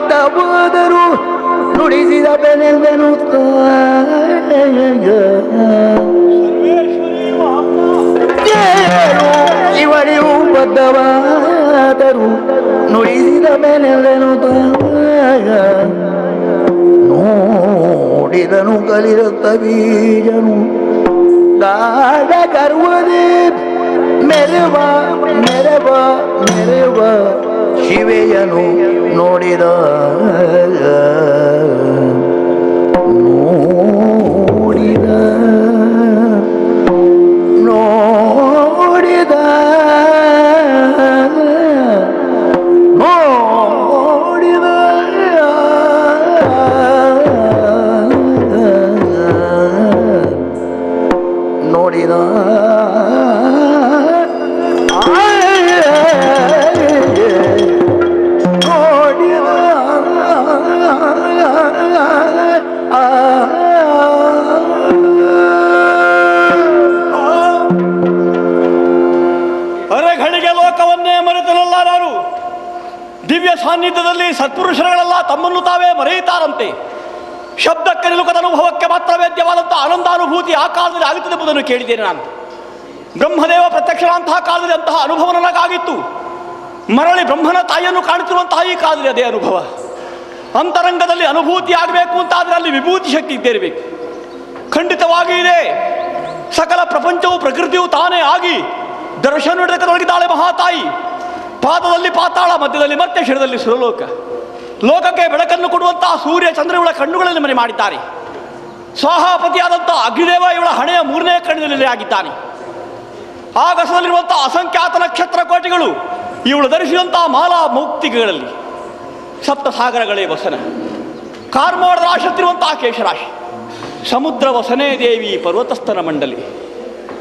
ಬದ್ಧವಾದರು ನುಡಿಸಿದ ಬೆನೆಲ್ವೆನು ಇವಳಿಯು ಬದ್ಧವಾದರು ನುಡಿಸಿದ ಬೆನೆಲ್ವೆನು ನೋಡಿದನು ಕಲಿರತ್ತ ಬೀಜನು ಗಾಢ ಗರ್ವದೇ ಮೆರವ ಮೆರವ ಮೆರವ ಶಿವೆಯನು ನೋಡಿದ ನೋಡಿದ ನೋಡಿದ ನೋಡಿದ ನೋಡಿದ ಅರೆಘಳಿಗೆ ಲೋಕವನ್ನೇ ಮರೆತನಲ್ಲ ನಾನು. ದಿವ್ಯ ಸಾನ್ನಿಧ್ಯದಲ್ಲಿ ಸತ್ಪುರುಷರುಗಳೆಲ್ಲ ತಮ್ಮನ್ನು ತಾವೇ ಮರೆಯುತ್ತಾರಂತೆ. ಶಬ್ದಕ್ಕೆ ನಿಲುಕದ ಅನುಭವಕ್ಕೆ ಮಾತ್ರ ವೇದ್ಯವಾದಂಥ ಆನಂದಾನುಭೂತಿ ಆ ಕಾಲದಲ್ಲಿ ಆಗುತ್ತದೆ ಎಂಬುದನ್ನು ಕೇಳಿದ್ದೇನೆ ನಾನು. ಬ್ರಹ್ಮದೇವ ಪ್ರತ್ಯಕ್ಷರಂತಹ ಕಾಲದಲ್ಲಿ ಅಂತಹ ಅನುಭವ ನನಗಾಗಿತ್ತು. ಮರಳಿ ಬ್ರಹ್ಮನ ತಾಯಿಯನ್ನು ಕಾಣುತ್ತಿರುವಂತಹ ಈ ಕಾಲದಲ್ಲಿ ಅದೇ ಅನುಭವ. ಅಂತರಂಗದಲ್ಲಿ ಅನುಭೂತಿ ಆಗಬೇಕು ಅಂತಾದರೆ ಅಲ್ಲಿ ವಿಭೂತಿ ಶಕ್ತಿ ಇದ್ದೇರಬೇಕು. ಖಂಡಿತವಾಗಿ ಇದೆ. ಸಕಲ ಪ್ರಪಂಚವು ಪ್ರಕೃತಿಯು ತಾನೇ ಆಗಿ ದರ್ಶನ ನೀಡತೊಡಗಿದ್ದಾಳೆ ಮಹಾತಾಯಿ. ಪಾದದಲ್ಲಿ ಪಾತಾಳ, ಮಧ್ಯದಲ್ಲಿ ಮತ್ತೆ ಶಿರದಲ್ಲಿ ಸುರಲೋಕ. ಲೋಕಕ್ಕೆ ಬೆಳಕನ್ನು ಕೊಡುವಂತಹ ಸೂರ್ಯ ಚಂದ್ರಗಳ ಕಣ್ಣುಗಳಲ್ಲಿ ಮನೆ ಮಾಡಿದ್ದಾರೆ. ಸ್ವಾಹಾಪತಿಯಾದಂಥ ಅಗ್ನಿದೇವ ಇವಳ ಹಣೆಯ 3ನೇ ಕಣ್ಣಿನಲ್ಲಿ ಆಗಿದ್ದಾನೆ. ಆಗಸದಲ್ಲಿರುವಂತಹ ಅಸಂಖ್ಯಾತ ನಕ್ಷತ್ರ ಕೋಟಿಗಳು ಇವಳು ಧರಿಸಿದಂತಹ ಮಾಲಾ ಮೌಕ್ತಿಗಳಲ್ಲಿ. ಸಪ್ತ ಸಾಗರಗಳೇ ವಸನ, ಕಾರ್ಮೋಡದ ರಾಶಿರುವಂತಹ ಕೇಶರಾಶಿ, ಸಮುದ್ರ ವಸನೇ ದೇವಿ ಪರ್ವತಸ್ಥನ ಮಂಡಲಿ.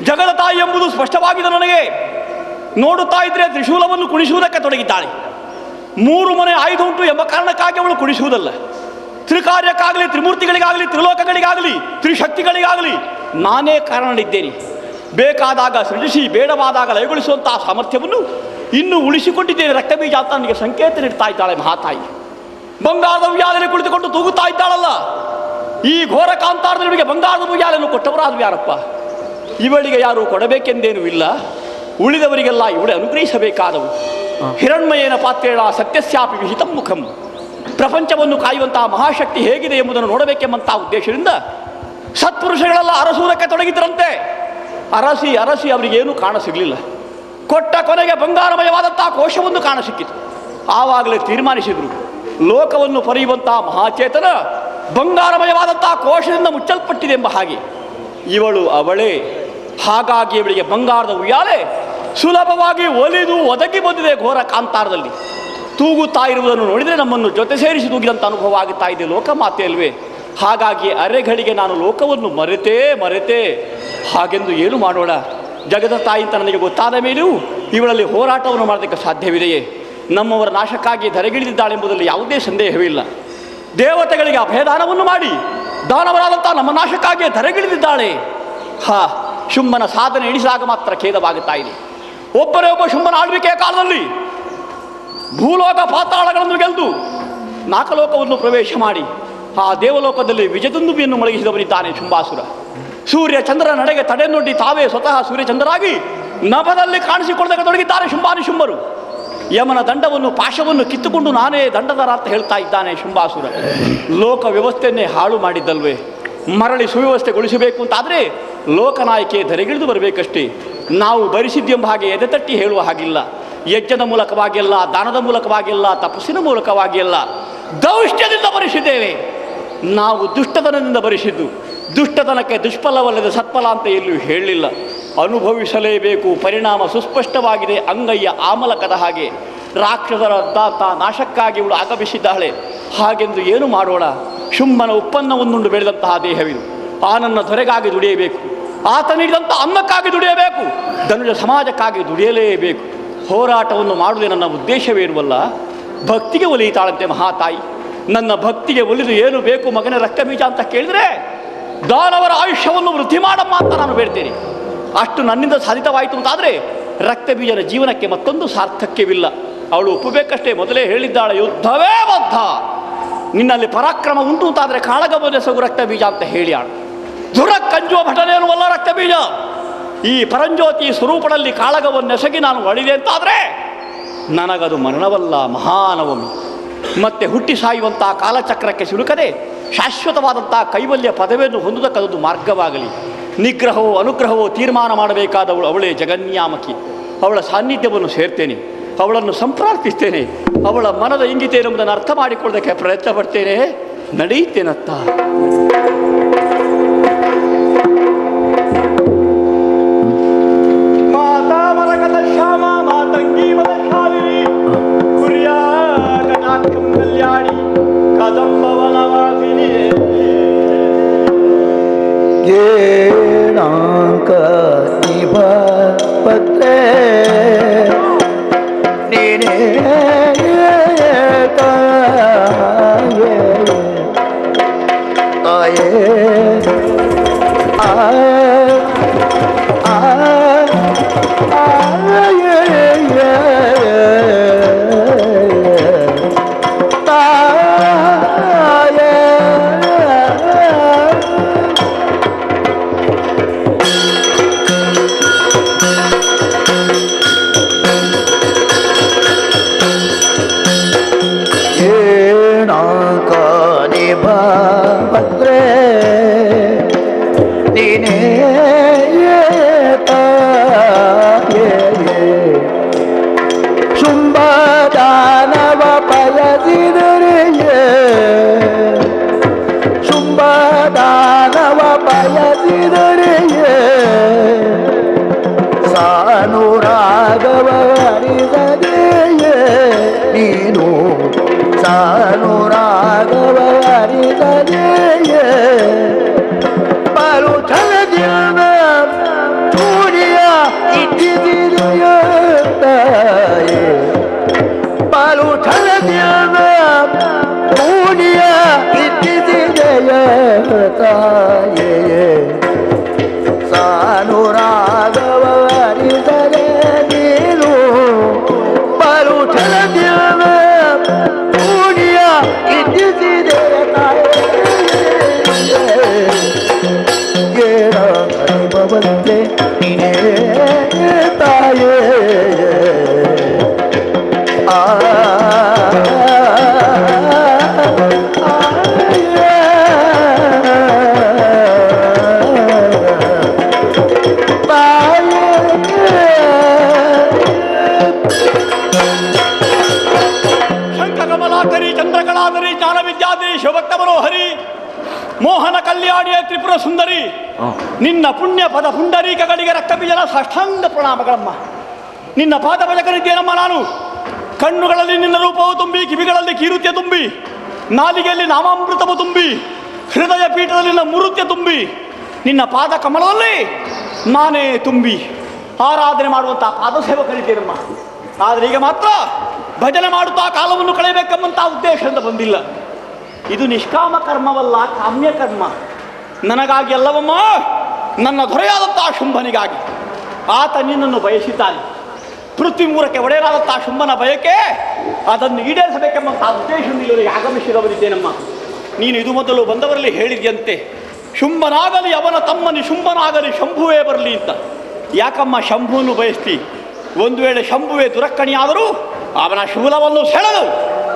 ಜಗದ ತಾಯಿ ಎಂಬುದು ಸ್ಪಷ್ಟವಾಗಿದೆ ನನಗೆ. ನೋಡುತ್ತಾ ಇದ್ರೆ ತ್ರಿಶೂಲವನ್ನು ಕುಣಿಸುವುದಕ್ಕೆ ತೊಡಗಿದ್ದಾಳೆ. 3 ಮನೆ ಆಯುಧ ಉಂಟು ಎಂಬ ಕಾರಣಕ್ಕಾಗಿ ಅವಳು ಕುಣಿಸುವುದಲ್ಲ. ತ್ರಿಕಾರ್ಯಕ್ಕಾಗಲಿ, ತ್ರಿಮೂರ್ತಿಗಳಿಗಾಗಲಿ, ತ್ರಿಲೋಕಗಳಿಗಾಗಲಿ, ತ್ರಿಶಕ್ತಿಗಳಿಗಾಗಲಿ ನಾನೇ ಕಾರಣನಿದ್ದೇನೆ. ಬೇಕಾದಾಗ ಸೃಜಿಸಿ, ಬೇಡವಾದಾಗ ಲಯಗೊಳಿಸುವಂತಹ ಸಾಮರ್ಥ್ಯವನ್ನು ಇನ್ನೂ ಉಳಿಸಿಕೊಂಡಿದ್ದೇನೆ. ರಕ್ತಬೀಜ ಅಂತ ನನಗೆ ಸಂಕೇತ ನೀಡ್ತಾ ಇದ್ದಾಳೆ ಮಹಾತಾಯಿ. ಬಂಗಾರದ ಉಯ್ಯಾಲೆಯಲ್ಲಿ ಕುಳಿತುಕೊಂಡು ತೂಗುತ್ತಾ ಇದ್ದಾಳಲ್ಲ. ಈ ಘೋರ ಕಾಂತಾರದಲ್ಲಿ ಇವಳಿಗೆ ಬಂಗಾರದ ಉಯ್ಯಾಲೆಯನ್ನು ಕೊಟ್ಟವರಾದ್ರು ಯಾರಪ್ಪ? ಇವಳಿಗೆ ಯಾರು ಕೊಡಬೇಕೆಂದೇನೂ ಇಲ್ಲ. ಉಳಿದವರಿಗೆಲ್ಲ ಇವಳೆ ಅನುಗ್ರಹಿಸಬೇಕಾದವು. ಹಿರಣ್ಮಯೇನ ಪಾತ್ರೇಣ ಸತ್ಯಸ್ಯಾಪಿ ವಿಹಿತಂ ಮುಖಂ. ಪ್ರಪಂಚವನ್ನು ಕಾಯುವಂತಹ ಮಹಾಶಕ್ತಿ ಹೇಗಿದೆ ಎಂಬುದನ್ನು ನೋಡಬೇಕೆಂಬಂತಹ ಉದ್ದೇಶದಿಂದ ಸತ್ಪುರುಷಗಳೆಲ್ಲ ಅರಸುವುದಕ್ಕೆ ತೊಡಗಿದ್ರಂತೆ. ಅರಸಿ ಅರಸಿ ಅವರಿಗೇನೂ ಕಾಣ ಸಿಗಲಿಲ್ಲ. ಕೊಟ್ಟ ಕೊನೆಗೆ ಬಂಗಾರಮಯವಾದಂತಹ ಕೋಶವನ್ನು ಕಾಣ ಸಿಕ್ಕಿತು. ಆವಾಗಲೇ ತೀರ್ಮಾನಿಸಿದರು, ಲೋಕವನ್ನು ಪೊರೆಯುವಂತಹ ಮಹಾಚೇತನ ಬಂಗಾರಮಯವಾದಂತಹ ಕೋಶದಿಂದ ಮುಚ್ಚಲ್ಪಟ್ಟಿದೆ ಎಂಬ ಹಾಗೆ ಇವಳು ಅವಳೇ. ಹಾಗಾಗಿ ಇವಳಿಗೆ ಬಂಗಾರದ ಉಯ್ಯಾಲೆ ಸುಲಭವಾಗಿ ಒಲಿದು ಒದಗಿ ಬಂದಿದೆ. ಘೋರ ಕಾಂತಾರದಲ್ಲಿ ತೂಗುತ್ತಾ ಇರುವುದನ್ನು ನೋಡಿದರೆ ನಮ್ಮನ್ನು ಜೊತೆ ಸೇರಿಸಿ ತೂಗಿದಂಥ ಅನುಭವ ಆಗುತ್ತಾ ಇದೆ ಲೋಕಮಾತೆ ಅಲ್ವೇ. ಹಾಗಾಗಿ ಅರೆಗಳಿಗೆ ನಾನು ಲೋಕವನ್ನು ಮರೆತೇ. ಹಾಗೆಂದು ಏನು ಮಾಡೋಣ? ಜಗದ ತಾಯಿ ಅಂತ ನನಗೆ ಗೊತ್ತಾದ ಮೇಲೂ ಇವಳಲ್ಲಿ ಹೋರಾಟವನ್ನು ಮಾಡೋದಕ್ಕೆ ಸಾಧ್ಯವಿದೆಯೇ? ನಮ್ಮವರ ನಾಶಕ್ಕಾಗಿ ಧರೆಗಿಳಿದಿದ್ದಾಳೆಂಬುದರಲ್ಲಿ ಯಾವುದೇ ಸಂದೇಹವಿಲ್ಲ. ದೇವತೆಗಳಿಗೆ ಅಭಯದಾನವನ್ನು ಮಾಡಿ ದಾನವರಾದಂಥ ನಮ್ಮ ನಾಶಕ್ಕಾಗಿ ಧರೆಗಿಳಿದಿದ್ದಾಳೆ. ಶುಂಭನ ಸಾಧನೆ ಎಣಿಸಿದಾಗ ಮಾತ್ರ ಖೇದವಾಗುತ್ತಾ ಇದೆ. ಒಬ್ಬರೇ ಒಬ್ಬ ಶುಂಭನ ಆಳ್ವಿಕೆಯ ಕಾಲದಲ್ಲಿ ಭೂಲೋಕ ಪಾತಾಳಗಳನ್ನು ಗೆದ್ದು ನಾಕಲೋಕವನ್ನು ಪ್ರವೇಶ ಮಾಡಿ ಆ ದೇವಲೋಕದಲ್ಲಿ ವಿಜಯದುಂದುಬಿಯನ್ನು ಮೊಳಗಿಸಿದವನಿದ್ದಾನೆ ಶುಂಭಾಸುರ. ಸೂರ್ಯ ಚಂದ್ರನ ನಡೆಗೆ ತಡೆನೊಡ್ಡಿ ತಾವೇ ಸ್ವತಃ ಸೂರ್ಯಚಂದ್ರರಾಗಿ ನಭದಲ್ಲಿ ಕಾಣಿಸಿಕೊಳ್ಳದಾಗ ತೊಡಗಿದ್ದಾರೆ ಶುಂಭಾನಿಶುಂಭರು. ಯಮನ ದಂಡವನ್ನು ಪಾಶವನ್ನು ಕಿತ್ತುಕೊಂಡು ನಾನೇ ದಂಡದರ ಅಂತ ಹೇಳ್ತಾ ಇದ್ದಾನೆ ಶುಂಭಾಸುರ. ಲೋಕ ವ್ಯವಸ್ಥೆಯನ್ನೇ ಹಾಳು ಮಾಡಿದ್ದಲ್ವೇ? ಮರಳಿ ಸುವ್ಯವಸ್ಥೆಗೊಳಿಸಬೇಕು ಅಂತಾದರೆ ಲೋಕನಾಯಕಿ ಧರೆಗಿಳಿದು ಬರಬೇಕಷ್ಟೇ. ನಾವು ಭರಿಸಿದ್ದೆಂಬ ಹಾಗೆ ಎದೆತಟ್ಟಿ ಹೇಳುವ ಹಾಗಿಲ್ಲ. ಯಜ್ಞದ ಮೂಲಕವಾಗಿಲ್ಲ, ದಾನದ ಮೂಲಕವಾಗಿಲ್ಲ, ತಪಸ್ಸಿನ ಮೂಲಕವಾಗಿಲ್ಲ, ದೌಷ್ಟ್ಯದಿಂದ ಭರಿಸಿದ್ದೇವೆ. ನಾವು ದುಷ್ಟತನದಿಂದ ಭರಿಸಿದ್ದು. ದುಷ್ಟತನಕ್ಕೆ ದುಷ್ಫಲವಲ್ಲದೆ ಸತ್ಫಲ ಅಂತ ಎಲ್ಲೂ ಹೇಳಲಿಲ್ಲ. ಅನುಭವಿಸಲೇಬೇಕು. ಪರಿಣಾಮ ಸುಸ್ಪಷ್ಟವಾಗಿದೆ. ಅಂಗಯ್ಯ ಆಮಲಕದ ಹಾಗೆ ರಾಕ್ಷಸರ ನಾಶಕ್ಕಾಗಿ ಇವಳು ಆಗಮಿಸಿದ್ದಾಳೆ. ಹಾಗೆಂದು ಏನು ಮಾಡೋಣ? ಶುಂಭನ ಉತ್ಪನ್ನವನ್ನುಂಡು ಬೆಳೆದಂತಹ ದೇಹವಿದು. ಆನನ್ನ ದೊರೆಗಾಗಿ ದುಡಿಯಬೇಕು. ಆತ ನೀಡಿದಂಥ ಅನ್ನಕ್ಕಾಗಿ ದುಡಿಯಬೇಕು. ಧನುಜ ಸಮಾಜಕ್ಕಾಗಿ ದುಡಿಯಲೇಬೇಕು. ಹೋರಾಟವನ್ನು ಮಾಡುವುದೇ ನನ್ನ ಉದ್ದೇಶವೇನುವಲ್ಲ. ಭಕ್ತಿಗೆ ಒಲಿಯುತ್ತಾಳಂತೆ ಮಹಾತಾಯಿ. ನನ್ನ ಭಕ್ತಿಗೆ ಒಲಿದು ಏನು ಬೇಕು ಮಗನ ರಕ್ತಬೀಜ ಅಂತ ಕೇಳಿದರೆ ದಾನವರ ಆಯುಷ್ಯವನ್ನು ವೃದ್ಧಿ ಮಾಡಮ್ಮ ಅಂತ ನಾನು ಬೇಡ್ತೇನೆ. ಅಷ್ಟು ನನ್ನಿಂದ ಸಾಧಿತವಾಯಿತು ಅಂತಾದರೆ ರಕ್ತಬೀಜನ ಜೀವನಕ್ಕೆ ಮತ್ತೊಂದು ಸಾರ್ಥಕ್ಯವಿಲ್ಲ. ಅವಳು ಒಪ್ಪಬೇಕಷ್ಟೇ. ಮೊದಲೇ ಹೇಳಿದ್ದಾಳೆ, ಯುದ್ಧವೇ ಬದ್ಧ. ನಿನ್ನಲ್ಲಿ ಪರಾಕ್ರಮ ಉಂಟು ಅಂತಾದರೆ ಕಾಳಗವನ್ನೆಸಗು ರಕ್ತ ಬೀಜ ಅಂತ ಹೇಳಿ ಆಡು. ದುರ ಕಂಜುವ ಭಟನೆಯನ್ನುವಲ್ಲ ರಕ್ತ ಬೀಜ. ಈ ಪರಂಜ್ಯೋತಿ ಸ್ವರೂಪದಲ್ಲಿ ಕಾಳಗವನ್ನೆಸಗಿ ನಾನು ಒಳಿದೆ ಅಂತಾದರೆ ನನಗದು ಮರಣವಲ್ಲ, ಮಹಾನವಮಿ. ಮತ್ತೆ ಹುಟ್ಟಿ ಸಾಯುವಂಥ ಕಾಲಚಕ್ರಕ್ಕೆ ಸಿಲುಕದೆ ಶಾಶ್ವತವಾದಂಥ ಕೈವಲ್ಯ ಪದವಿಯನ್ನು ಹೊಂದುವುದಕ್ಕದೊಂದು ಮಾರ್ಗವಾಗಲಿ. ನಿಗ್ರಹವೋ ಅನುಗ್ರಹವೋ ತೀರ್ಮಾನ ಮಾಡಬೇಕಾದವಳು ಅವಳೇ ಜಗನ್ಯಾಮಕಿ. ಅವಳ ಸಾನ್ನಿಧ್ಯವನ್ನು ಸೇರ್ತೇನೆ, ಅವಳನ್ನು ಸಂಪ್ರಾರ್ಥಿಸ್ತೇನೆ, ಅವಳ ಮನದ ಇಂಗಿತೆ ಎಂಬುದನ್ನು ಅರ್ಥ ಮಾಡಿಕೊಳ್ಳೋದಕ್ಕೆ ಪ್ರಯತ್ನ ಪಡ್ತೇನೆ. ನಡೆಯುತ್ತೇನತ್ತ. ಮಾತಾ ಮರಕದ ಶ್ಯಾಮ ಮಾತಂಗಿ ಮದಶಾಲಿನಿ ಕುರ್ಯಾಕಟಾಕ್ಷಂ ಕಲ್ಯಾಣಿ ಕದಂಬವನವಾಸಿನಿ ಏಣಾಂಕ ನಿಭ ಪತ್ರೇ ನೀನೇ ತಾಯೇ ಭದ್ರೇ ನೀನೇ ಶುಂಭ ದಾನವ ಬಯಸಿದರೆಯೇ ಶುಂಭ ದಾನವ ಬಯಸಿದರೆಯೇ ಸಾನುರಾಗವ ಹರಿಸದೆಯೇ ನೀನು ಸಾನುರಾಗವ ಹರಿಸದೆಯೇ ಬಲು ಛಲದಿಂದ ಕೂಡಿಯ ಇಟ್ಟಿದೆಯ ತಾಯೇ ಬಲು ಛಲದಿಂದ ಕೂಡಿಯ ಇಟ್ಟಿದೆಯ ತಾಯೇ ಸಾನುರಾಗವ ಹರಿಸದೆ ನೀನು ಬಲು ಛಲದಿಂದ ಕೂಡಿಯ ಇಟ್ಟಿಸಿದೆ ತಾಯೇ ನೀನೇ ತಾಯೇ ಆ ಶಂಖಕಮಲಾಕರಿ ಚಂದ್ರಕಲಾದರಿ ಜ್ಞಾನವಿದ್ಯಾದಿ ಶಿವಭಕ್ತ ಮನೋಹರಿ ಮೋಹನ ಕಲ್ಯಾಣಿಯ ತ್ರಿಪುರ ಸುಂದರಿ ನಿನ್ನ ಪುಣ್ಯ ಪದ ಪುಂಡರೀಕಗಳಿಗೆ ರಕ್ತಬೀಜನ ಸಾಷ್ಟಾಂಗ ಪ್ರಣಾಮಗಳಮ್ಮ. ನಿನ್ನ ಪಾದ ಭಜಕರಿದ್ದೇನಮ್ಮ ನಾನು. ಕಣ್ಣುಗಳಲ್ಲಿ ನಿನ್ನ ರೂಪವು ತುಂಬಿ, ಕಿವಿಗಳಲ್ಲಿ ಕೀರುತ್ಯ ತುಂಬಿ, ನಾಲಿಗೆಯಲ್ಲಿ ನಾಮಾಮೃತವು ತುಂಬಿ, ಹೃದಯ ಪೀಠದಲ್ಲಿ ನಿನ್ನ ಮುರುತ್ಯ ತುಂಬಿ, ನಿನ್ನ ಪಾದ ಕಮಲದಲ್ಲಿ ನಾನೇ ತುಂಬಿ ಆರಾಧನೆ ಮಾಡುವಂಥ ಪಾದ ಸೇವಕರಿದ್ದೇನಮ್ಮ. ಆದರೆ ಈಗ ಮಾತ್ರ ಭಜನೆ ಮಾಡುತ್ತಾ ಕಾಲವನ್ನು ಕಳೆಯಬೇಕೆಂಬಂಥ ಉದ್ದೇಶದಿಂದ ಬಂದಿಲ್ಲ. ಇದು ನಿಷ್ಕಾಮ ಕರ್ಮವಲ್ಲ, ಕಾಮ್ಯ ಕರ್ಮ. ನನಗಾಗಿ ಅಲ್ಲವಮ್ಮ, ನನ್ನ ದೊರೆಯಾದಂಥ ಶುಂಭನಿಗಾಗಿ. ಆತ ನಿನ್ನನ್ನು ಬಯಸಿದ್ದಾನೆ. ಪೃಥ್ವಿ ಮೂರಕ್ಕೆ ಒಡೆಯರಾದಂಥ ಶುಂಭನ ಬಯಕೆ ಅದನ್ನು ಈಡೇರಿಸಬೇಕೆಂಬಂಥ ಉದ್ದೇಶದಿಂದ ಇಲ್ಲಿವರೆಗೆ ಆಗಮಿಸಿದವರಿದ್ದೇನಮ್ಮ. ನೀನು ಇದು ಮೊದಲು ಬಂದವರಲ್ಲಿ ಹೇಳಿದ್ಯಂತೆ, ಶುಂಭನಾಗಲಿ ಅವನ ತಮ್ಮನಿ ಶುಂಭನಾಗಲಿ ಶಂಭುವೇ ಬರಲಿ ಅಂತ. ಯಾಕಮ್ಮ ಶಂಭುವನ್ನು ಬಯಸ್ತಿ? ಒಂದು ವೇಳೆ ಶಂಭುವೇ ದುರಕ್ಕಣಿಯಾದರೂ ಅವನ ಶೂಲವನ್ನು ಸೆಳೆದು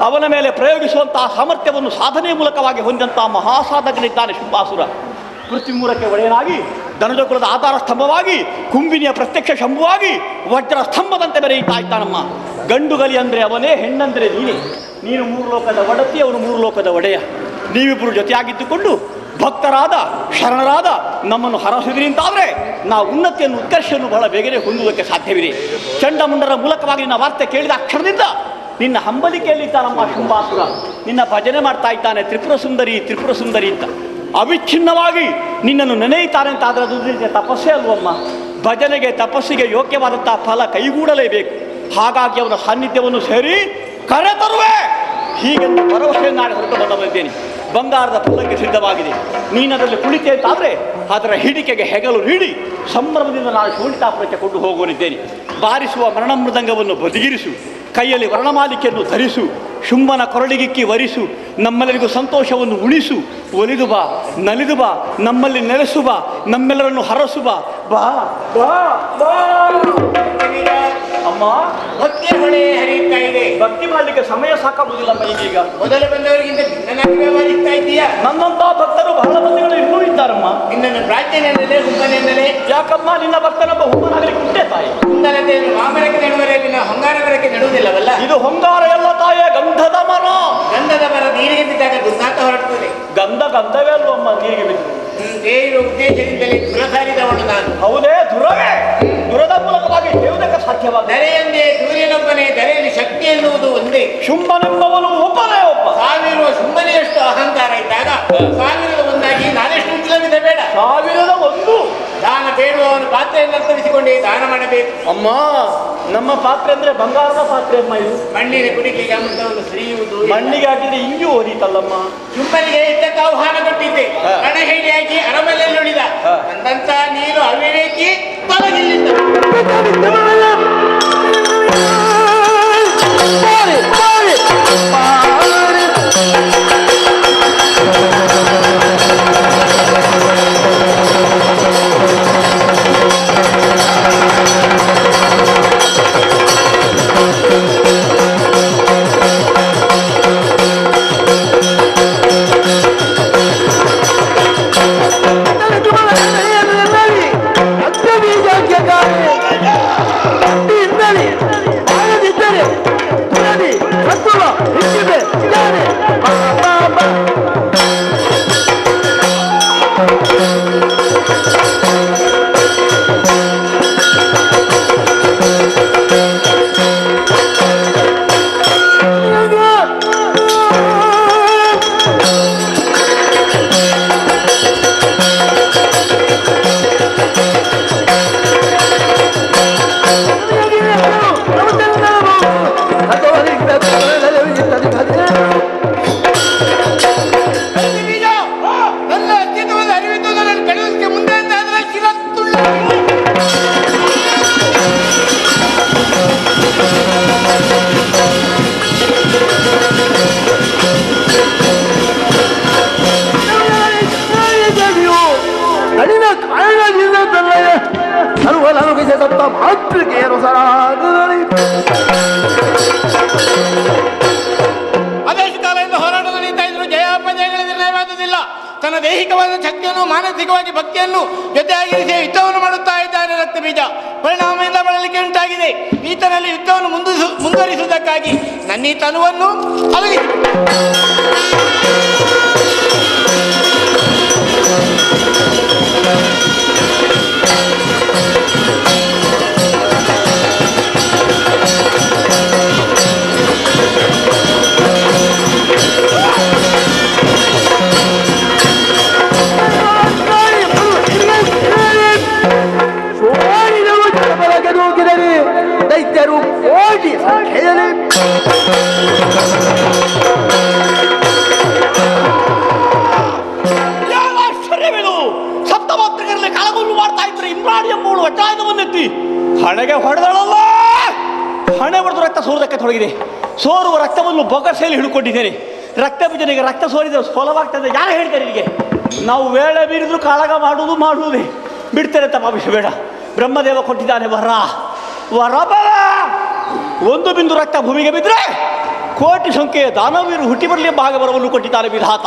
ಅವನ ಮೇಲೆ ಪ್ರಯೋಗಿಸುವಂತಹ ಸಾಮರ್ಥ್ಯವನ್ನು ಸಾಧನೆಯ ಮೂಲಕವಾಗಿ ಹೊಂದಿದಂತಹ ಮಹಾಸಾಧಕನಿದ್ದಾನೆ ಶುಂಭಾಸುರ. ಪೃಥ್ವಿ ಮೂರಕ್ಕೆ ಒಡೆಯನಾಗಿ, ಧನುಜಕುಲದ ಆಧಾರ ಸ್ತಂಭವಾಗಿ, ಕುಂಬಿನಿಯ ಪ್ರತ್ಯಕ್ಷ ಶಂಭುವಾಗಿ ವಜ್ರ ಸ್ತಂಭದಂತೆ ಬೆರೆಯುತ್ತಾ ಇದ್ದಾನಮ್ಮ. ಗಂಡುಗಲಿ ಅಂದರೆ ಅವನೇ, ಹೆಣ್ಣಂದರೆ ನೀನೇ. ನೀನು ಮೂರು ಲೋಕದ ಒಡತಿ, ಅವನು ಮೂರು ಲೋಕದ ಒಡೆಯ. ನೀವಿಬ್ಬರು ಜೊತೆಯಾಗಿದ್ದುಕೊಂಡು ಭಕ್ತರಾದ ಶರಣರಾದ ನಮ್ಮನ್ನು ಹರಸಿದ್ರಿ ಅಂತಾದರೆ ನಾವು ಉನ್ನತಿಯನ್ನು ಉತ್ಕರ್ಷವನ್ನು ಬಹಳ ಬೇಗನೆ ಹೊಂದುವುದಕ್ಕೆ ಸಾಧ್ಯವಿದೆ. ಚಂಡಮುಂಡರ ಮೂಲಕವಾಗಿ ನಿನ್ನ ವಾರ್ತೆ ಕೇಳಿದ ಅಕ್ಷರದಿಂದ ನಿನ್ನ ಹಂಬಲಿಕೆಯಲ್ಲಿದ್ದ ನಮ್ಮ ಶುಂಭಾಸುರ ನಿನ್ನ ಭಜನೆ ಮಾಡ್ತಾ ಇದ್ದಾನೆ, ತ್ರಿಪುರ ಸುಂದರಿ ತ್ರಿಪುರ ಸುಂದರಿ ಅಂತ. ಅವಿಚ್ಛಿನ್ನವಾಗಿ ನಿನ್ನನ್ನು ನೆನೆಯುತ್ತಾನೆ ಅಂತ ಆದರೆ ಅದು ತಪಸ್ಸೇ ಅಲ್ವಮ್ಮ. ಭಜನೆಗೆ ತಪಸ್ಸಿಗೆ ಯೋಗ್ಯವಾದಂಥ ಫಲ ಕೈಗೂಡಲೇಬೇಕು. ಹಾಗಾಗಿ ಅವನ ಸಾನ್ನಿಧ್ಯವನ್ನು ಸೇರಿ ಕರೆತರುವೆ ಹೀಗೆಂದು ಭರವಸೆಯನ್ನು ನಾನು ಹೊರಟು ಬಂದಿದ್ದೇನೆ. ಬಂಗಾರದ ಪಲ್ಲಕ್ಕೆ ಸಿದ್ಧವಾಗಿದೆ. ನೀನದರಲ್ಲಿ ಕುಳಿತೆ ಅಂತಾದರೆ ಅದರ ಹಿಡಿಕೆಗೆ ಹೆಗಲು ನೀಡಿ ಸಂಭ್ರಮದಿಂದ ನಾನು ಶೋಣಿತಾಪುರಕ್ಕೆ ಕೊಂಡು ಹೋಗುವನಿದ್ದೇನೆ. ಬಾರಿಸುವ ಮರಣಮೃದಂಗವನ್ನು ಬದಿಗಿರಿಸು, ಕೈಯಲ್ಲಿ ವರ್ಣಮಾಲಿಕೆಯನ್ನು ಧರಿಸು, ಶುಂಭನ ಕೊರಳಿಗಿಕ್ಕಿ ವರಿಸು, ನಮ್ಮೆಲ್ಲರಿಗೂ ಸಂತೋಷವನ್ನು ಉಳಿಸು. ಒಲಿದು ಬಾ, ನಲಿದು ಬಾ, ನಮ್ಮಲ್ಲಿ ನೆಲೆಸು ಬಾ, ನಮ್ಮೆಲ್ಲರನ್ನು ಹರಸು ಬಾ. ಬಾ ಬಾ ಬಾ. ಅಮ್ಮ, ಭಕ್ತಿ ಹೊಳೆ ಹರಿಯುತ್ತಾ ಇದೆ. ಭಕ್ತಿ ಮಾಡಲಿಕ್ಕೆ ಸಮಯ ಸಾಕಾಗುವುದಿಲ್ಲಮ್ಮ ಈಗೀಗ. ಮೊದಲು ಬಂದವರಿಗಿಂತ ಭಿನ್ನನಾಗಿ ವ್ಯವಹರಿಸ್ತಾ ಇದ್ದೀಯಾ? ನನ್ನಂತ ಭಕ್ತರು ಬಹಳ ಮಂದಿಗಳು ಇನ್ನೂ ಇದ್ದಾರಮ್ಮ. ನಿನ್ನನ್ನು ಪ್ರಾಜ್ಞನೆಂದಲೇ ಹುಮ್ಮನೆಂದಲೇ? ಯಾಕಮ್ಮ ನಿನ್ನ ಭಕ್ತನೊಬ್ಬ ಹುಮ್ಮನಾಗಲಿಕ್ಕೆ ಉಂಟೆ ತಾಯಿ? ಕುಂದಲತೆಯನ್ನು ಮಾಮರಕ್ಕೆ ನೆಡುವರೆ ಹೊಂಗಾರ ಮರಕ್ಕೆ ನೆಡುವುದಿಲ್ಲವಲ್ಲ? ಇದು ಹೊಂಗಾರ ಎಲ್ಲ ತಾಯೇ, ಗಂಧದ ಮರ. ಗಂಧದ ಮರ ನೀರಿಗೆ ಬಿದ್ದಾಗ ದುರ್ನಾತ ಹೊರಡ್ತದೆ. ಗಂಧವೇ ಅಲ್ವಮ್ಮ ನೀರಿಗೆ ಬಿದ್ದು. ದೇವರ ಉದ್ದೇಶದಿಂದಲೇ ದುರ ಸಾರಿದವನು ನಾನು. ಹೌದೇ? ದುರದ ಮೂಲಕವಾಗಿ ಹೇಳುವುದಕ್ಕೆ ಸಾಧ್ಯವಾದ ಧರೆಯೊಂದೇ, ಸೂರ್ಯನೊಬ್ಬನೇ, ಧರೆಯಲ್ಲಿ ಶಕ್ತಿ ಎನ್ನುವುದು ಒಂದೇ. ಶುಂಭನೆಂಬವನು ಒಬ್ಬನೇ ಒಬ್ಬ. ಸಾವಿರ ಶುಂಭನೆಯಷ್ಟು ಅಹಂಕಾರ ಇದ್ದಾಗ ಸಾವಿರದ ಒಂದಾಗಿ ನಾನೆಷ್ಟು ಉಜ್ಲವಿದ ಬೇಡ. ಸಾವಿರದ ಒಂದು ದಾನ ಬೇಡುವವನು ಪಾತ್ರೆಯನ್ನು ಅರ್ಥವಿಸಿಕೊಂಡೇ ದಾನ ಮಾಡಬೇಕು. ಅಮ್ಮ, ನಮ್ಮ ಪಾತ್ರೆ ಅಂದ್ರೆ ಬಂಗಾರದ ಪಾತ್ರೆ ಅಮ್ಮ. ಇದು ಮಣ್ಣಿನ ಕುಡಿಕೆಗೆ ಅಮೃತವನ್ನು ಸುರಿಯುವುದು. ಮಣ್ಣಿಗೆ ಹಾಕಿದ್ರೆ ಇಂಜು ಓದಿತಲ್ಲಮ್ಮ. ಶುಂಭನಿಗೆ ಇದ್ದಕ್ಕೆ ಆಹ್ವಾನ ಕೊಟ್ಟಿದ್ದೆ. ರಣಹೇಡಿಯಾಗಿ ಅರಮನೆಯಲ್ಲಿ ನುಡಿದ. ಅಂದಂತ ನೀನು ಅವಿವೇಕಿ, ತೊಲಗಿಲ್ಲಿದ್ದ. ಅದೆಷ್ಟು ಕಾಲದಿಂದ ಹೋರಾಟ ನಡೀತಾ ಇದ್ರು, ಜಯಾಪಜಯಗಳ ನಿರ್ಣಯವಾಗುವುದಿಲ್ಲ. ತನ್ನ ದೈಹಿಕವಾದ ಶಕ್ತಿಯನ್ನು, ಮಾನಸಿಕವಾಗಿ ಭಕ್ತಿಯನ್ನು ಜೊತೆಯಾಗಿರಿಸಿ ಯುದ್ಧವನ್ನು ಮಾಡುತ್ತಾ ಇದ್ದಾರೆ ರಕ್ತ ಬೀಜ. ಪರಿಣಾಮದಿಂದ ಬಳಲಿಕೆ ಉಂಟಾಗಿದೆ. ಈತನಲ್ಲಿ ಯುದ್ಧವನ್ನು ಮುಂದುವರಿಸುವುದಕ್ಕಾಗಿ ನನ್ನ ಈ ತನುವನ್ನು ಅಲಗಿಸಿ ದೈತ್ಯರು ಕೋಟಿ ಸಂಖ್ಯೆಯಲ್ಲಿ ಆಶ್ಚರ್ಯವೇನು? ಸಪ್ತಮಾತ್ರಗಳಲ್ಲಿ ಕಾಲವನ್ನು ಮಾಡ್ತಾ ಇದ್ರೆ ಇಂದ್ರಾಣಿ ಎಂಬುವಳು ವಜ್ರಾಯುಧವನ್ನೆತ್ತಿ ಹಣೆಗೆ ಹೊಡೆದಳಲ್ಲ. ಹಣೆ ಹೊಡೆದು ರಕ್ತ ಸೋರುವುದಕ್ಕೆ ತೊಡಗಿದೆ. ಸೋರುವ ರಕ್ತವನ್ನು ಬೊಗಸೆಯಲ್ಲಿ ಹಿಡ್ಕೊಂಡಿದ್ದೇನೆ. ರಕ್ತ ಬೀಜನಿಗೆ ರಕ್ತ ಸೋರಿದ್ರೆ ಸೋಲವಾಗ್ತದೆ. ಯಾರು ಹೇಳ್ತಾರೆ ನಿನಗೆ? ನಾವು ವೇಳೆ ಮೀರಿದ್ರು ಕಾಳಗ ಮಾಡುವುದೇ ಬಿಡ್ತಾರೆ ಅಂತ ಭಾವಿಸಬೇಡ. ಬ್ರಹ್ಮದೇವ ಕೊಟ್ಟಿದ್ದಾನೆ ವರ ಬಲ. ಒಂದು ಬಿಂದು ರಕ್ತ ಭೂಮಿಗೆ ಬಿದ್ದರೆ ಕೋಟಿ ಸಂಖ್ಯೆಯ ದಾನವೀರು ಹುಟ್ಟಿ ಬರಲಿ ಎಂಬ ಹಾಗೆ ವರವನ್ನು ಕೊಟ್ಟಿದ್ದಾನೆ ವಿಧಾತ.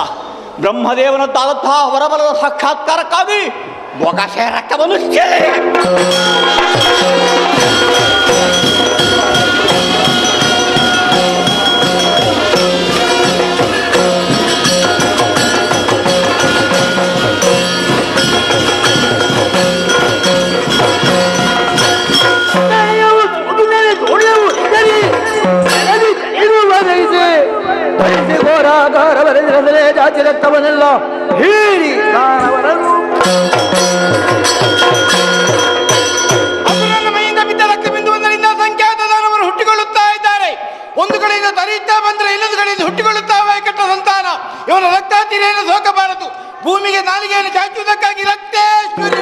ಬ್ರಹ್ಮದೇವನದ್ದಾದಂತಹ ವರಬಲದ ಸಾಕ್ಷಾತ್ಕಾರಕ್ಕಾಗಿ ಬೊಗಸೆ ರಕ್ತವನ್ನು ಜಾತಿ ರಕ್ತವನ್ನೆಲ್ಲ ಹೀರಿ ದಾನವರನ್ನು ಅಸುರನ ಮೈಯಿಂದ ಬಿದ್ದ ರಕ್ತ ಬಿಂದುವಿನಿಂದ ಸಂಖ್ಯಾತ ದಾನವರು ಹುಟ್ಟಿಕೊಳ್ಳುತ್ತಾ ಇದ್ದಾರೆ. ಒಂದು ಕಡೆಯಿಂದ ತರಿಯುತ್ತಾ ಬಂದರೆ ಇನ್ನೊಂದು ಕಡೆಯಿಂದ ಹುಟ್ಟಿಕೊಳ್ಳುತ್ತಾವೆ ಕೆಟ್ಟ ಸಂತಾನ. ಇವನ ರಕ್ತಾತಿರೇನು ಸೋಕಬಾರದು. ಭೂಮಿಗೆ ನಾಲಿಗೆಯನ್ನು ಚಾಚುವುದಕ್ಕಾಗಿ ರಕ್ತೇಶ್ವರಿ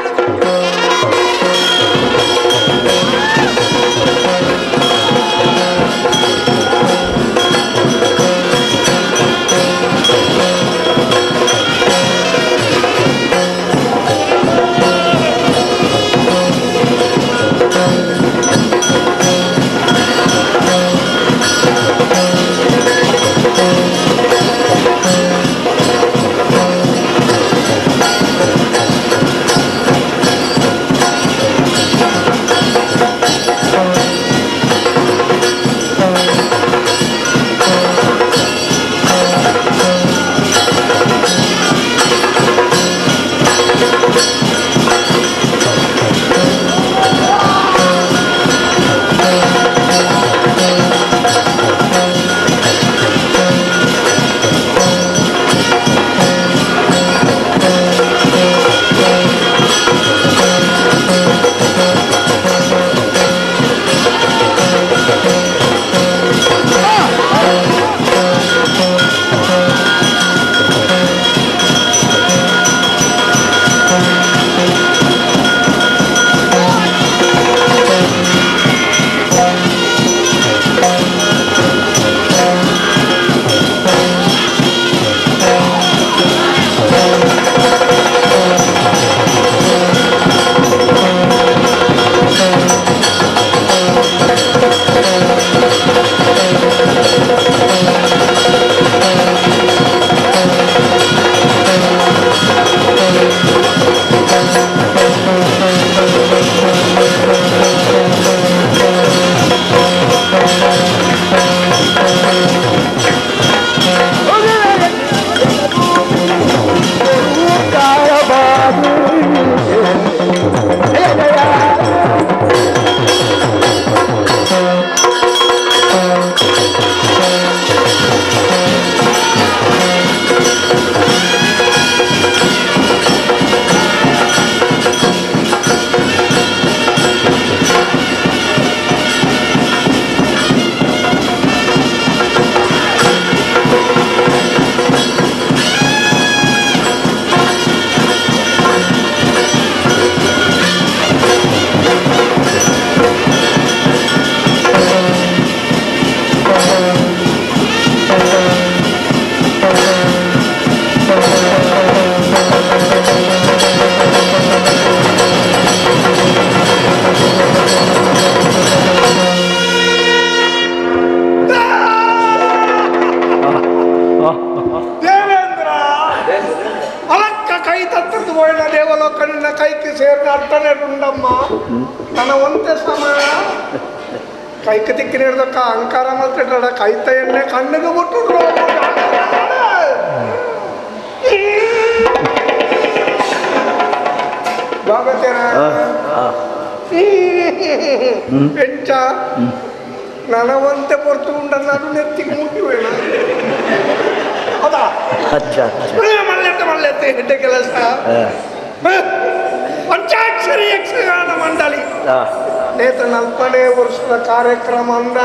ನನ್ನ ಒಂದೇ ಸಮಯ ಕೈಕ ತಿಕ್ಕಿನ ಹಿಡ್ದಕ್ಕ ಅಹಂಕಾರ ಮಾಡ್ತಿಡ್ರ ಕೈತ ಎಣ್ಣೆ ಕಣ್ಣಿಗೆ ಬಿಟ್ಟು ಭಾಗತೇನ ಎಂಚ ನನವಂತೆ ಪೊರ್ತು ಉಂಡ ನಾನು ನೆತ್ತಿಗೆ ಮುಟ್ಟಿವೇಣ ಹೌದಾ ಮಲ್ಲೆತ್ತೆ ಹೆಡ್ಡೆ ಕೆಲಸ ಪಂಚಾಕ್ಷರಿ ಯಕ್ಷಗಾನ ಮಂಡಳಿ ನೇತ 40ನೇ ವರ್ಷದ ಕಾರ್ಯಕ್ರಮ ಅಂದ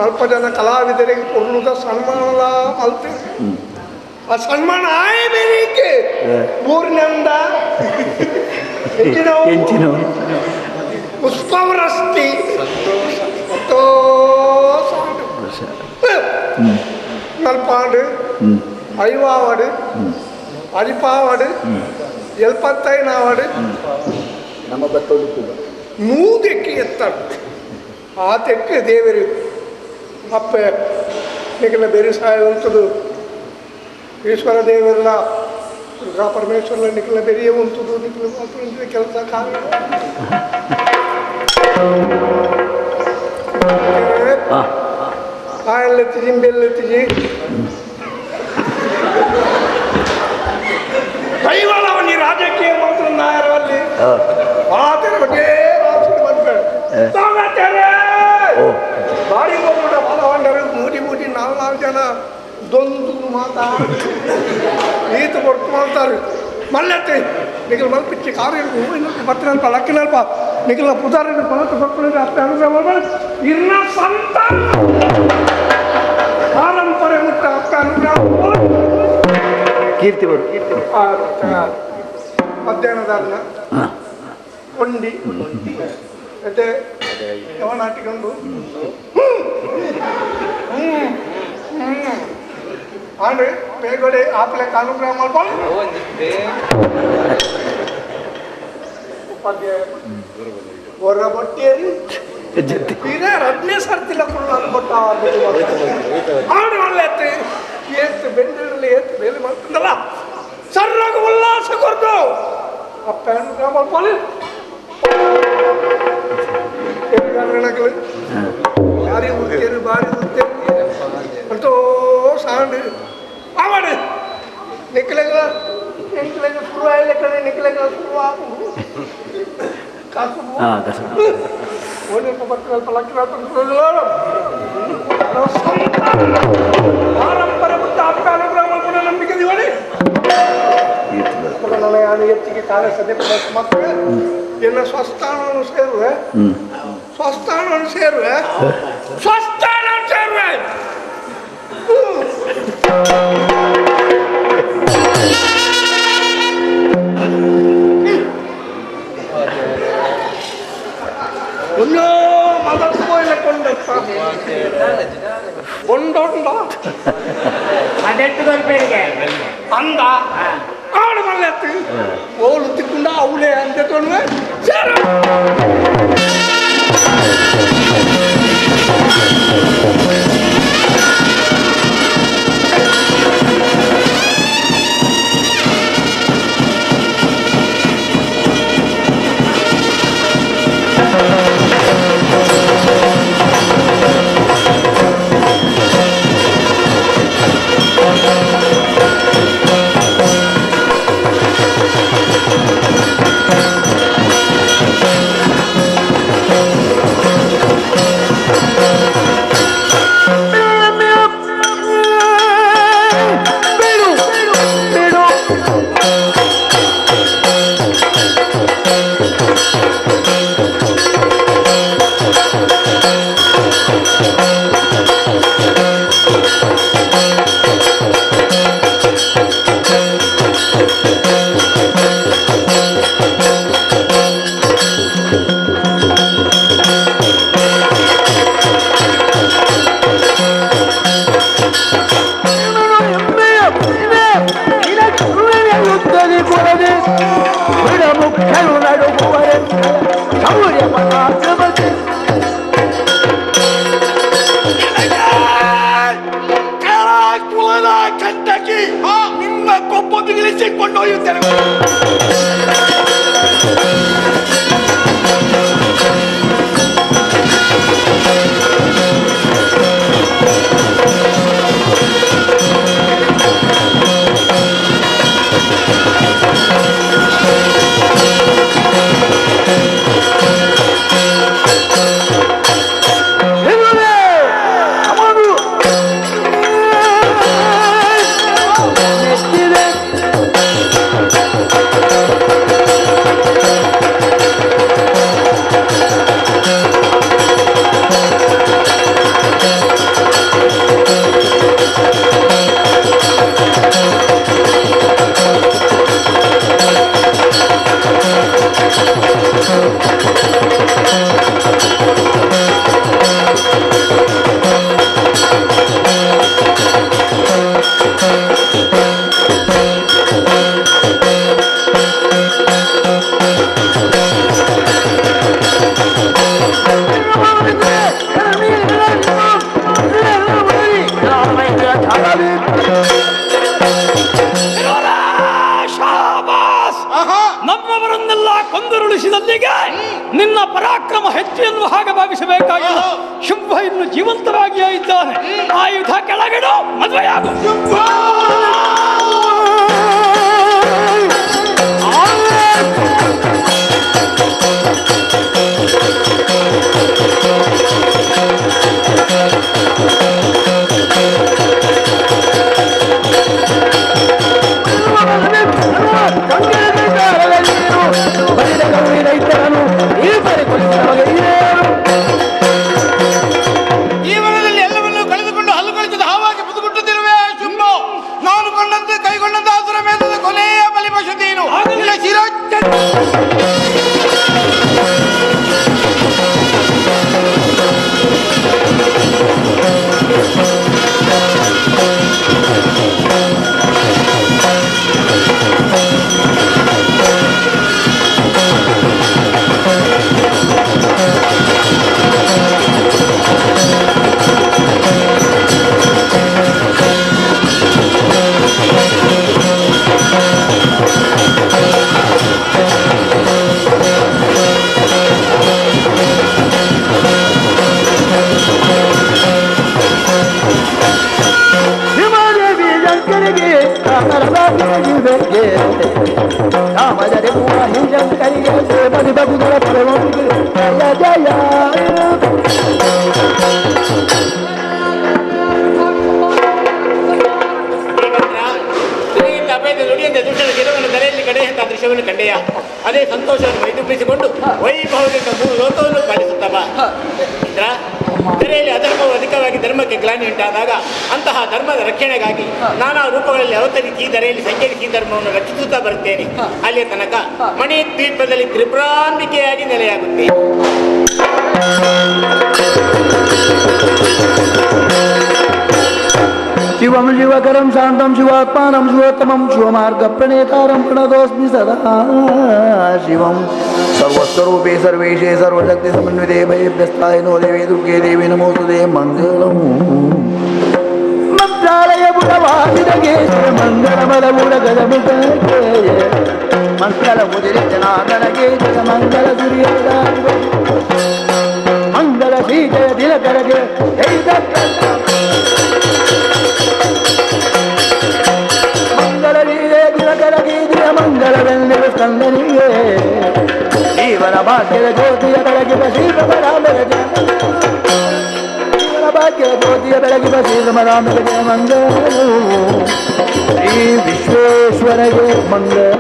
40 ಜನ ಕಲಾವಿದರಿಗೆ ಕೊಡುವುದ ಸನ್ಮಾನದ ಮಲ್ತೆ ಆ ಸನ್ಮಾನ ಆಯ್ ಬೇರೆ ಊರಿನಿಂದ ಪುಷ್ಪವರಸ್ತಿ நல்பாடு ஐவாவாடு அரிப்பாவாடு ಎಲ್ಪತ್ತೈನಾವಾಡು ನಮ್ಮ ಬತ್ತೊಂದು ನೂದೆಕ್ಕೆ ಎತ್ತಾಡು ಆ ತೆಕ್ಕೆ ದೇವರು ಅಪ್ಪ ನಿಖಿಲ ಬೇರೆ ಸಹಾಯ ಉಂಟದು ಈಶ್ವರ ದೇವರೆಲ್ಲ ದುರ್ಗಾ ಪರಮೇಶ್ವರ ನಿಖಿಲ ಬೆರಿಯ ಉಂಟದು ನಿಖಿಲ ಕೆಲಸ ಕಾರ್ಯ ಕಾಯಲ್ಲೆತ್ತಿಜಿ ಬೆಲ್ಲೆತ್ತಿಜಿ ಕೈವಾಳವನ್ನಿ ರಾಜಕೀಯ ಮಾತ್ರ ನಾಯರಲ್ಲಿ ಮಾತಿನ ಬಗ್ಗೆ ಬಾಡಿ ಹೋಗ್ಬಿಟ್ಟ ಬಾಲವಂಡರು ಮೂಡಿ ನಾಲ್ಕು ಜನ ದೊಂದು ಮಾತಾಡಿ ಈತ ಕೊಟ್ಟು ಮಾಡ್ತಾರೆ ಮಲ್ಲೆತ್ತಿ ನಿಖಿಲ್ ಮಲ್ಪಿಚ್ಚಿ ಕಾರ್ಯ ಬರ್ತೀನಲ್ಪ ಲಕ್ಕಿನಲ್ಪ ನಿಖಿಲ ಪುದಾರಿನ ಪಲತ್ತು ಬರ್ಕೊಂಡು ಅಪ್ಪ ಅನುಗ್ರಹ ಇನ್ನ ಸಂತ ಪಾರಂಪರೆ ಮುಟ್ಟ ಅಪ್ಪ ಅನುಗ್ರಹ ಕೀರ್ತಿ ಬರು ಮಧ್ಯಾಹ್ನದ ಕೊಂಡಿ ಮತ್ತೆ ಯವನಾಟಿಕೊಂಡು ಆಂಡ್ರೆ ಬೇಗಡೆ ಆಪ್ಲೆ ಅನುಗ್ರಹ ಮಾಡ್ಕೊಂಡು ಹೊರ ಬಟ್ಟೆಯಲ್ಲಿ ಇದೇ 10ನೇ ಸರ್ತಿಲ್ಲ ಕೊಟ್ಟ ಆಡು ಅಲ್ಲೆತ್ತಿ ಏತ್ತು ಬೆಂಡಲ್ಲಿ ಏತ್ತು ಬೇಲಿ ಮಾಡ್ಕೊಂಡಲ್ಲ ಸರ್ರಾಗ ಉಲ್ಲಾಸ ಕೊಡ್ತು ಅಪ್ಪ ಅನುಗ್ರಹ ಮಾಡ್ಕೊಳ್ಳಿ ಯಾರಿಗೆ ಉತ್ತೇರು ಬಾರಿ ಉತ್ತೇರು ಅಂತೋ ಸಾಂಡು ಆವಾಡು ನಿಖಲೆಗ ಶುರು ಆಯ್ಲೆ ಕಡೆ ನಿಖಲೆಗ ಶುರು ಆಗು ಕಾಸು ಬರ್ತೀವಲ್ಪ ಲಕ್ಷ ಪಾರಂಪರೆ ಮುಟ್ಟ ಅಪ್ಪ ಅನುಗ್ರಹ ಮಾಡ್ಕೊಂಡು ನಂಬಿಕೆ ದಿವಳಿ ನಾನು ಹೆಚ್ಚಿಗೆ ಕಾರ್ಯ ಸದ್ಯ ಮಕ್ಕಳು ಎನ್ನ ಸ್ವಸ್ಥಾನವನ್ನು ಸೇರುವೆ ಸ್ವಸ್ಥಾನವನ್ನು ಸೇರುವೆ ഒന്നോ മതത്ത് പോയില്ല കൊണ്ടപ്പ ബൊണ്ടോണ്ടോ ಅಂದ ಆಡು ಮಲ್ಲೆತ್ತು ಓಲು ತಿಕ್ಕೊಂಡ ಅವಳೆ ಅಂತ ಪರಾಕ್ರಮ ಹೆಚ್ಚು ಎನ್ನುವ ಹಾಗೆ ಭಾವಿಸಬೇಕಾಗಿಲ್ಲ. ಶುಂಭ ಇನ್ನು ಜೀವಂತವಾಗಿಯೇ ಇದ್ದಾನೆ. ಆಯುಧ ಕೆಳಗಿಡು, ಮದುವೆಯಾಗು. ಜೀವನದಲ್ಲಿ ಎಲ್ಲವನ್ನೂ ಕಳೆದುಕೊಂಡು ಹಲ್ಲುಗಳಿಸಿದ ಹಾವಾಗಿ ಬದುಕುತ್ತಿರುವೆ ಶುಂಭ. ನಾನು ಕೊಂಡಂತೆ ಕೈಗೊಂಡಂತ ಆಸುರ ಮೇಧದ ಕೊನೆಯ ಬಲಿಪಶು ನೀನು. ಹಿಮಾದೇವಿ ಶಂಕರಿಗೆ ರಾಮಜರೆ ಪೂರ ಹಿಂಜಂಕರಿಗೆ ಸೇವದಿ ಬಗುದರ ಪರಮೋದಿಗೆ ಜಯ ಜಯ. ನುಡಿಯಂತೆ ದುಷ್ಟನ ಗಿಡವನ್ನು ಧರೆಯಲ್ಲಿ ಕಡೆಯಂತ ದೃಶ್ಯವನ್ನು ಕಂಡೆಯ. ಅದೇ ಸಂತೋಷವನ್ನು ಮೈದುಂಬಿಸಿಕೊಂಡು ವೈಭವದಿಂದ ಮೂರು ಲೋಕವನ್ನು ಪಾಲಿಸುತ್ತವ. ಇಂದ್ರ, ಧರೆಯಲ್ಲಿ ಅಧರ್ಮವು ಅಧಿಕವಾಗಿ ಧರ್ಮಕ್ಕೆ ಗ್ಲಾನಿ ಉಂಟಾದಾಗ ಅಂತಹ ಧರ್ಮದ ರಕ್ಷಣೆಗಾಗಿ ನಾನಾ ರೂಪಗಳಲ್ಲಿ ಅವತರಿಸಿ ಧರೆಯಲ್ಲಿ ಸಂಚರಿಸಿ ಧರ್ಮವನ್ನು ರಕ್ಷಿಸುತ್ತಾ ಬರುತ್ತೇನೆ. ಅಲ್ಲಿಯ ತನಕ ಮಣಿ ದ್ವೀಪದಲ್ಲಿ ತ್ರಿಪುರಾಂಬಿಕೆಯಾಗಿ ನೆಲೆಯಾಗುತ್ತೆ. ಶಿವಂ ಶಿವಕರಂ ಶಾಂತಂ ಶಿವಾತ್ಮಾನಂ ಶಿವೋತ್ತಮಂ ಶಿವಮಾರ್ಗ ಪ್ರಣೇತಾರಂ ಪ್ರಣತೋಸ್ಮಿ ಸದಾ ಶಿವಂ ಸರ್ವಸ್ವರೂಪೇ ಸರ್ವೇಶೇ ಸರ್ವಶಕ್ತಿ ಸಮನ್ವಿತೆ ಭಯಭ್ಯಸ್ತಾಯ ನೋ ದೇವಿ ದುರ್ಗೆ ದೇವಿ ನಮೋಸ್ತುತೆ ಮಂಗಳಂ. ಮಂತ್ರಾಲಯ ಬುಡವಾದಿದಗೆ ಮಂಗಳ ಬಲಬುಡ ಗಜಮುಖ ಮಂಗಳ ಮುದಿರಿ ಜನಾಗಣಗೆ ಜಯ ಮಂಗಳ ಸೂರ್ಯದ ಮಂಗಳ ಶ್ರೀಜಯ ದಿನಕರಗೆ ಜೈ ದತ್ತ ಮಂಗಳವೆಂದಿರು ಸ್ಕಂದನಿಗೆ ಜೀವನ ಭಾಗ್ಯದ ಜ್ಯೋತಿಯ ಬೆಳಗಿದ ಶ್ರೀರಾಮರ ಜಯ. ಜೀವನ ಭಾಗ್ಯದ ಜ್ಯೋತಿಯ ಬೆಳಗಿದ ಶ್ರೀರಾಮರ ಜಯ ಮಂಗಳ. ಶ್ರೀ ವಿಶ್ವೇಶ್ವರಗೆ ಮಂಗಳ.